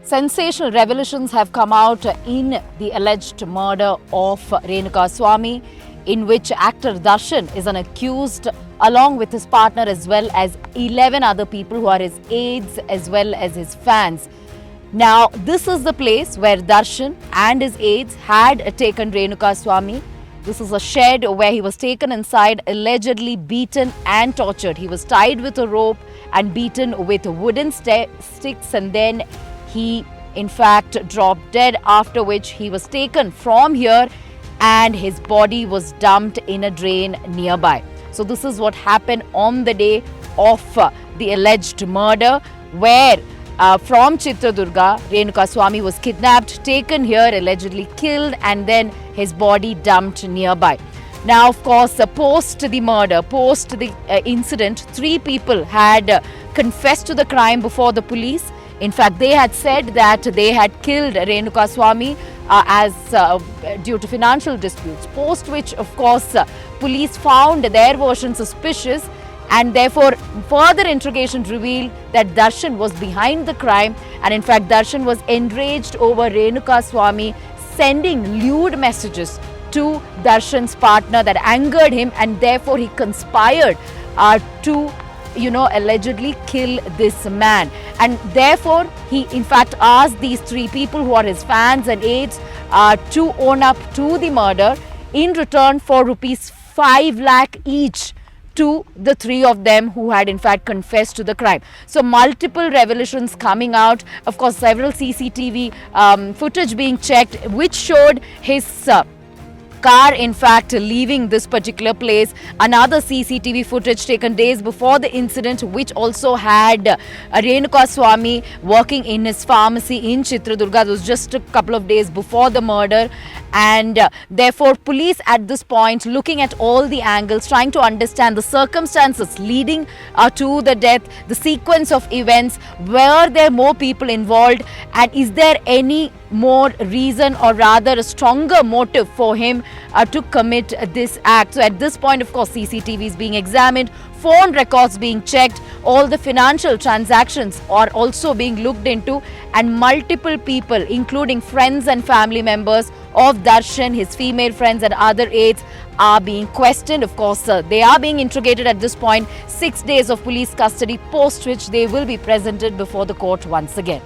Sensational revelations have come out in the alleged murder of Renuka Swami, in which actor Darshan is an accused along with his partner as well as 11 other people who are his aides as well as his fans. Now, this is the place where Darshan and his aides had taken Renuka Swami. This is a shed where he was taken inside, allegedly beaten and tortured. He was tied with a rope and beaten with wooden sticks, and then he in fact dropped dead, after which he was taken from here and his body was dumped in a drain nearby. So this is what happened on the day of the alleged murder, where from Chitradurga, Renuka Swami was kidnapped, taken here, allegedly killed, and then his body dumped nearby. Now, of course, post the murder, post the incident, 3 people had confessed to the crime before the police. In fact, they had said that they had killed Renuka Swami as due to financial disputes, post which, of course, police found their version suspicious, and therefore further interrogation revealed that Darshan was behind the crime, and in fact Darshan was enraged over Renuka Swami sending lewd messages to Darshan's partner that angered him, and therefore he conspired to allegedly kill this man. And therefore he in fact asked these 3 people who are his fans and aides to own up to the murder in return for rupees 5 lakh each to the 3 of them who had in fact confessed to the crime. So multiple revelations coming out, of course several CCTV footage being checked, which showed his car in fact leaving this particular place. Another CCTV footage taken days before the incident, which also had Renuka Swami working in his pharmacy in Chitradurga. It was just a couple of days before the murder, and therefore police at this point looking at all the angles, trying to understand the circumstances leading to the death, the sequence of events, were there more people involved, and is there any more reason or rather a stronger motive for him to commit this act. So at this point, of course, CCTV is being examined, phone records being checked, all the financial transactions are also being looked into, and multiple people including friends and family members of Darshan, his female friends and other aides are being questioned. Of course, they are being interrogated at this point. 6 days of police custody, post which they will be presented before the court once again.